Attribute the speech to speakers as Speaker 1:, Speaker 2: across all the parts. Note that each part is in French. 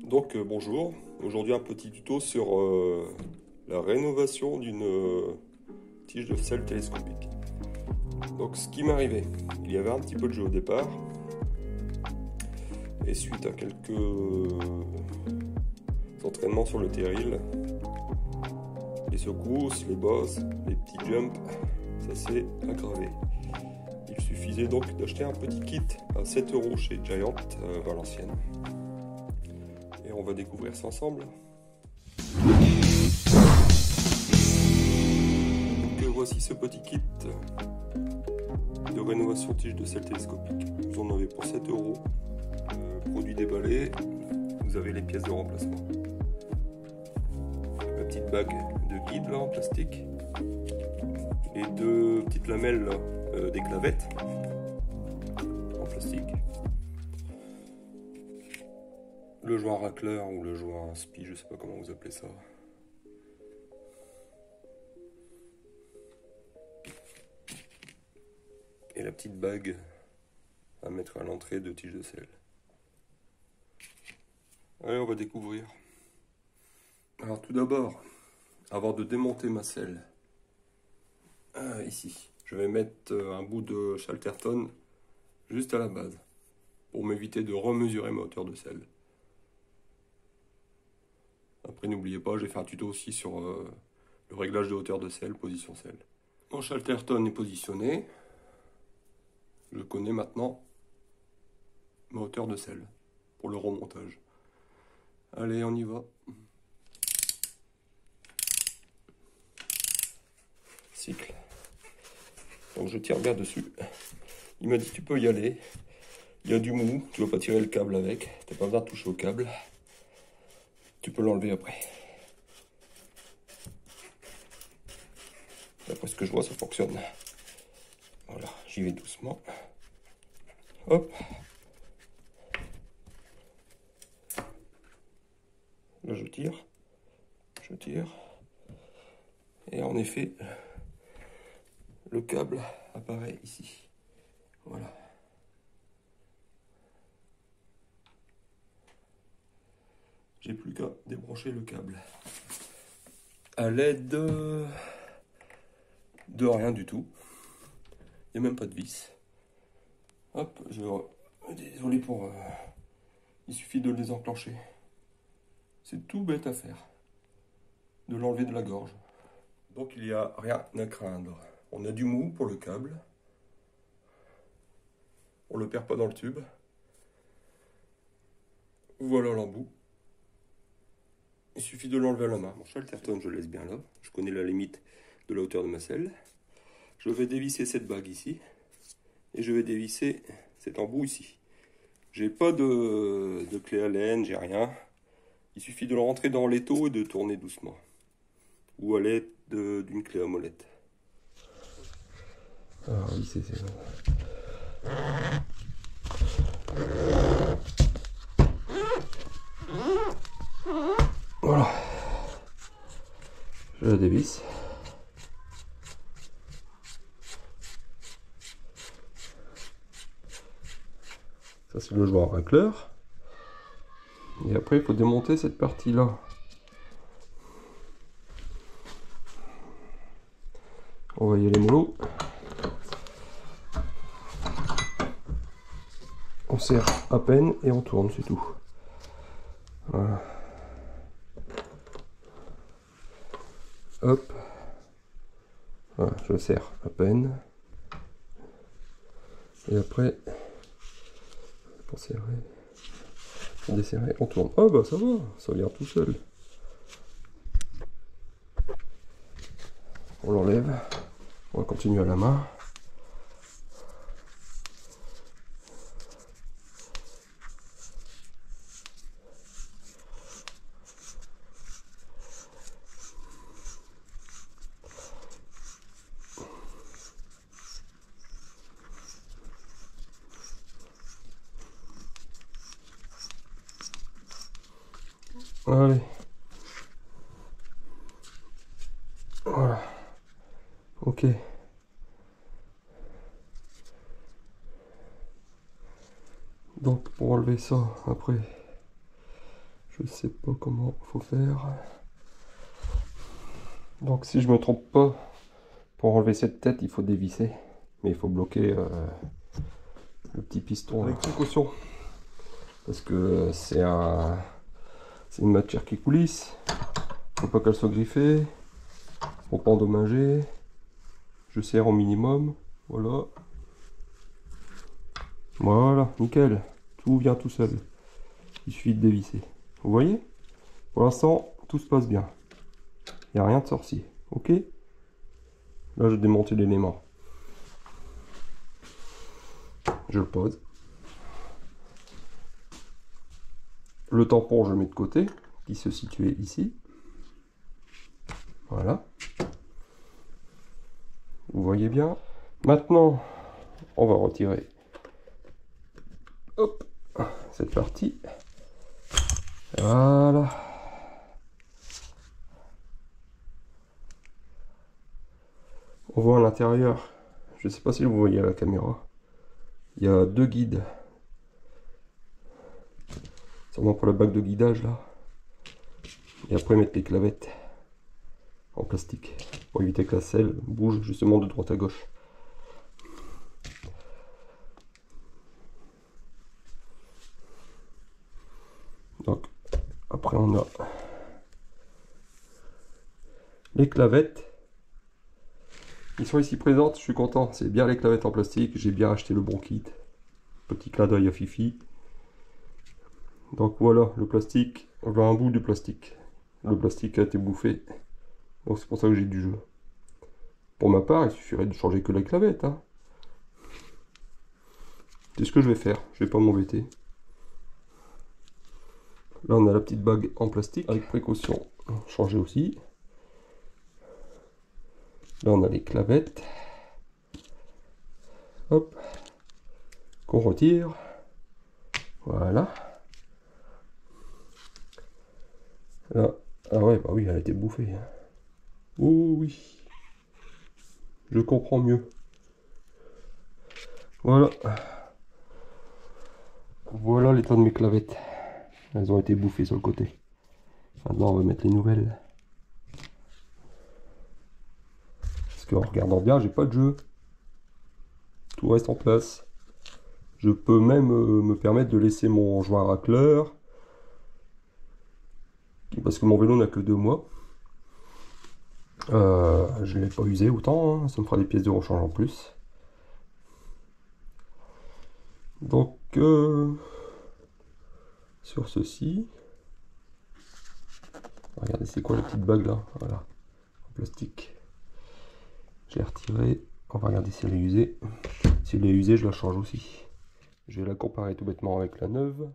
Speaker 1: Donc bonjour, aujourd'hui un petit tuto sur la rénovation d'une tige de sel télescopique. Donc ce qui m'est arrivé, il y avait un petit peu de jeu au départ, et suite à quelques entraînements sur le terril, les secousses, les bosses, les petits jumps, ça s'est aggravé. Il suffisait donc d'acheter un petit kit à 7 € chez Giant Valenciennes. Et on va découvrir ça ensemble. Donc voici ce petit kit de rénovation tige de sel télescopique. Vous en avez pour 7 €. Produit déballé, vous avez les pièces de remplacement. La petite bague de guide là en plastique. Les deux petites lamelles là, des clavettes en plastique. Le joint racleur ou le joint spi, je sais pas comment vous appelez ça. Et la petite bague à mettre à l'entrée de tige de sel. Allez, on va découvrir. Alors tout d'abord, avant de démonter ma selle, ici, je vais mettre un bout de Chalterton juste à la base, pour m'éviter de remesurer ma hauteur de selle. Après, n'oubliez pas, j'ai fait un tuto aussi sur le réglage de hauteur de selle, position selle. Mon Chalterton est positionné. Je connais maintenant ma hauteur de selle pour le remontage. Allez, on y va. Cycle. Donc je tire bien dessus. Il m'a dit tu peux y aller. Il y a du mou, tu vas pas tirer le câble avec. T'as pas besoin de toucher au câble. Tu peux l'enlever après. D'après ce que je vois, ça fonctionne. Voilà, j'y vais doucement. Hop. Là je tire. Je tire. Et en effet, le câble apparaît ici. Voilà. J'ai plus qu'à débrancher le câble. À l'aide de rien du tout. Il n'y a même pas de vis. Hop, désolé pour... il suffit de le désenclencher. C'est tout bête à faire. De l'enlever de la gorge. Donc il n'y a rien à craindre. On a du mou pour le câble. On ne le perd pas dans le tube. Voilà l'embout. Il suffit de l'enlever à la main. Mon Chalterton, je le laisse bien là. Je connais la limite de la hauteur de ma selle. Je vais dévisser cette bague ici. Et je vais dévisser cet embout ici. J'ai pas de clé Allen, j'ai rien. Il suffit de le rentrer dans l'étau et de tourner doucement. Ou à l'aide d'une clé à molette. Alors oui, c'est bon. Voilà. Je la dévisse. Ça c'est le joint racleur. Et après il faut démonter cette partie là. On va y aller mollo. On serre à peine et on tourne, c'est tout. Voilà. Hop. Voilà, je serre à peine. Et après, pour serrer, pour desserrer, on tourne. Ah bah ça va, ça vient tout seul. On l'enlève. On va continuer à la main. Allez. Voilà. Ok. Donc pour enlever ça, après, Je sais pas comment faut faire. Donc si je me trompe pas, pour enlever cette tête, il faut dévisser. Mais il faut bloquer le petit piston avec précaution. Parce que c'est une matière qui coulisse. Faut pas qu'elle soit griffée. Faut pas endommager. Je serre au minimum. Voilà. Voilà, nickel. Tout vient tout seul. Il suffit de dévisser. Vous voyez? Pour l'instant, tout se passe bien. Il n'y a rien de sorcier. Ok? Là, je vais démonter l'élément. Je le pose. Le tampon, je le mets de côté, qui se situait ici. Voilà. Vous voyez bien. Maintenant, on va retirer hop, cette partie. Voilà. On voit à l'intérieur, je ne sais pas si vous voyez à la caméra, il y a deux guides. Sûrement pour la bague de guidage là. Et après mettre les clavettes en plastique pour éviter que la selle bouge justement de droite à gauche. Donc après on a les clavettes. Ils sont ici présentes, je suis content. C'est bien les clavettes en plastique. J'ai bien acheté le bon kit. Petit clin d'œil à Fifi. Donc voilà, le plastique. On va un bout du plastique. Le plastique a été bouffé. Donc c'est pour ça que j'ai du jeu. Pour ma part, il suffirait de changer que la clavette. Hein. C'est ce que je vais faire. Je vais pas m'embêter. Là, on a la petite bague en plastique. Avec précaution, changer aussi. Là, on a les clavettes. Hop. Qu'on retire. Voilà. Là. Ah ouais, bah oui, elle a été bouffée. Hein. Oh oui. Je comprends mieux. Voilà. Voilà l'état de mes clavettes. Elles ont été bouffées sur le côté. Maintenant, on va mettre les nouvelles. Parce qu'en regardant bien, j'ai pas de jeu. Tout reste en place. Je peux même me permettre de laisser mon joint racleur. Parce que mon vélo n'a que 2 mois. Je ne l'ai pas usé autant. Hein. Ça me fera des pièces de rechange en plus. Donc, sur ceci. Regardez, c'est quoi la petite bague là? Voilà. En plastique. Je l'ai retirée. On va regarder si elle est usée. Si elle est usée, je la change aussi. Je vais la comparer tout bêtement avec la neuve.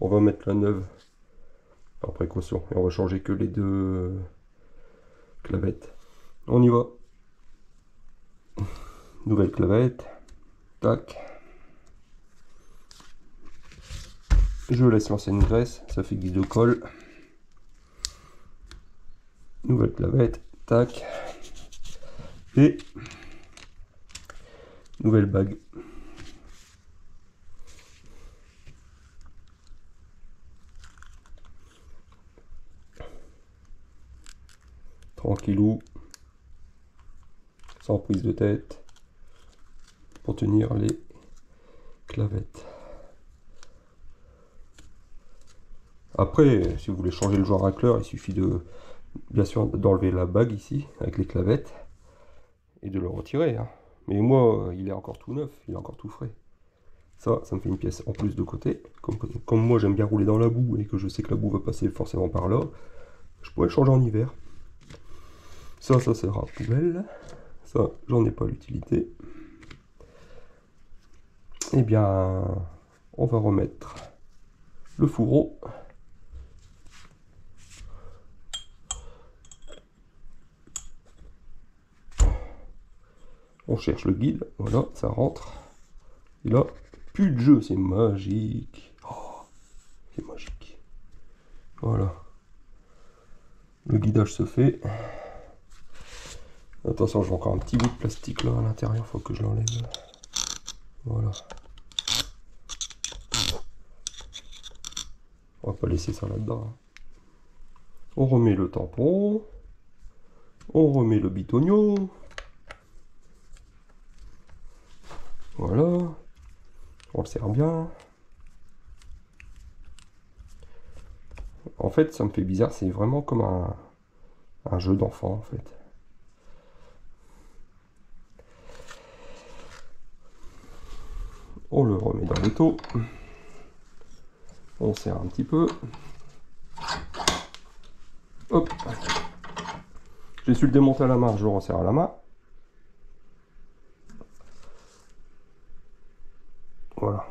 Speaker 1: On va mettre la neuve par précaution. Et on va changer que les 2 clavettes. On y va. Nouvelle clavette. Tac. Je laisse lancer une graisse. Ça fait guise de colle. Nouvelle clavette. Tac. Et nouvelle bague. Tranquillou. Sans prise de tête. Pour tenir les clavettes. Après, si vous voulez changer le joint racleur, il suffit de, bien sûr, d'enlever la bague ici, avec les clavettes, et de le retirer. Hein. Mais moi, il est encore tout neuf, il est encore tout frais. Ça me fait une pièce en plus de côté. Comme moi, j'aime bien rouler dans la boue, et que je sais que la boue va passer forcément par là, je pourrais le changer en hiver. Ça sera poubelle. Ça, j'en ai pas l'utilité. Eh bien, on va remettre le fourreau. On cherche le guide, voilà, ça rentre. Et là, plus de jeu, c'est magique. Oh, c'est magique. Voilà. Le guidage se fait. Attention, j'ai encore un petit bout de plastique là à l'intérieur, faut que je l'enlève. Voilà. On va pas laisser ça là-dedans. On remet le tampon. On remet le bitonio. Voilà. On le serre bien. En fait, ça me fait bizarre. C'est vraiment comme un jeu d'enfant, en fait. On le remet dans l'étau. On serre un petit peu. Hop. J'ai su le démonter à la main, je le resserre à la main. Voilà.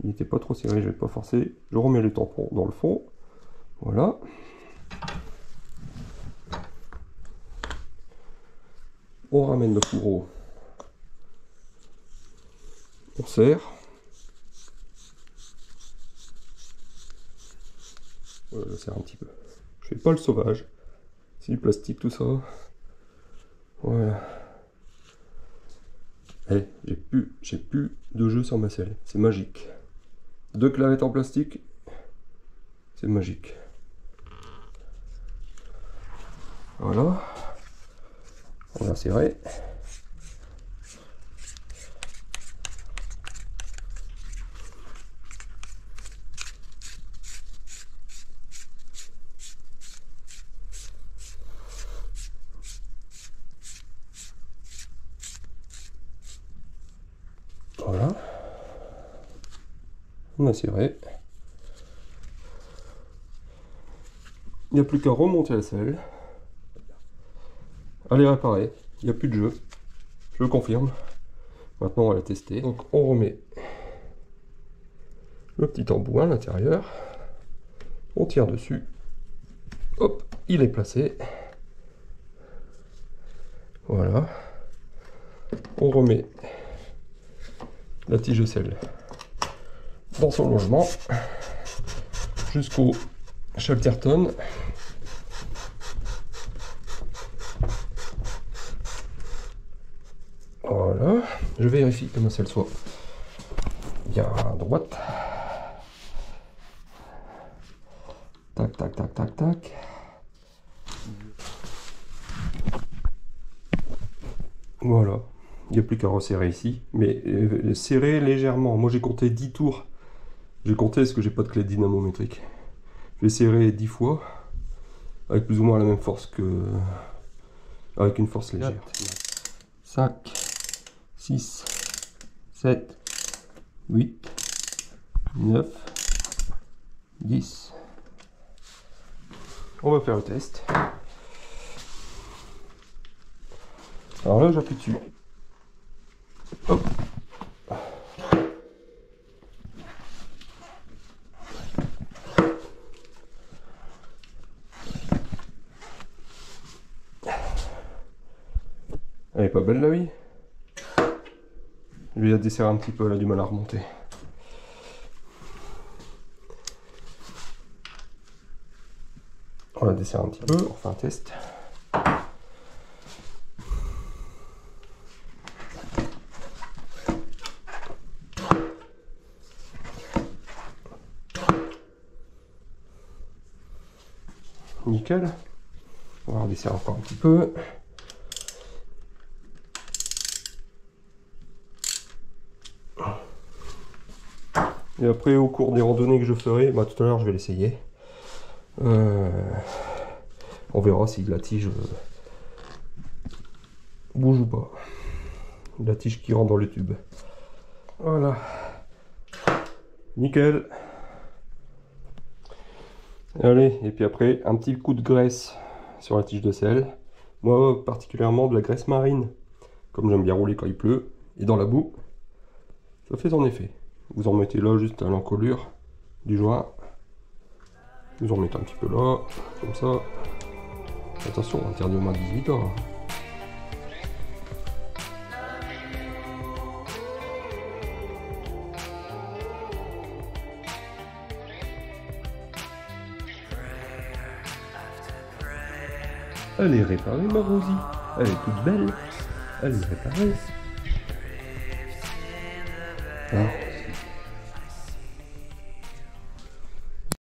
Speaker 1: Il n'était pas trop serré, je vais pas forcer. Je remets les tampons dans le fond. Voilà. On ramène le fourreau. On serre. Voilà, je serre un petit peu. Je fais pas le sauvage. C'est du plastique tout ça. Voilà. Eh, j'ai plus de jeu sur ma selle. C'est magique. 2 clavettes en plastique. C'est magique. Voilà. On a serré. Voilà. On a serré. Il n'y a plus qu'à remonter la selle. Allez réparer. Il n'y a plus de jeu. Je le confirme. Maintenant on va la tester. Donc on remet le petit embout à l'intérieur. On tire dessus. Hop, il est placé. Voilà. On remet la tige de selle dans son logement jusqu'au Chalterton. Voilà. Je vérifie que ma selle soit bien droite. Tac, tac, tac, tac, tac. Voilà. Il n'y a plus qu'à resserrer ici. Mais serrer légèrement. Moi j'ai compté 10 tours. J'ai compté parce que j'ai pas de clé dynamométrique. Je vais serrer 10 fois. Avec plus ou moins la même force que... avec une force légère. 5, 6, 7, 8, 9, 10. On va faire le test. Alors là, j'appuie dessus. Hop. Elle est pas belle la vie. Je vais la desserrer un petit peu, elle a du mal à remonter. On la desserre un petit peu, on refait un test. Nickel. On va redesserrer encore un petit peu. Et après, au cours des randonnées que je ferai, bah, tout à l'heure je vais l'essayer. On verra si la tige bouge ou pas. La tige qui rentre dans le tube. Voilà. Nickel. Allez, et puis après, un petit coup de graisse sur la tige de selle. Moi, particulièrement de la graisse marine. Comme j'aime bien rouler quand il pleut. Et dans la boue, ça fait son effet. Vous en mettez là juste à l'encolure du joint. Vous en mettez un petit peu là, comme ça. Attention, interdit au moins 18 ans. Elle est réparée, ma Rosie. Elle est toute belle. Elle est réparée. Ah.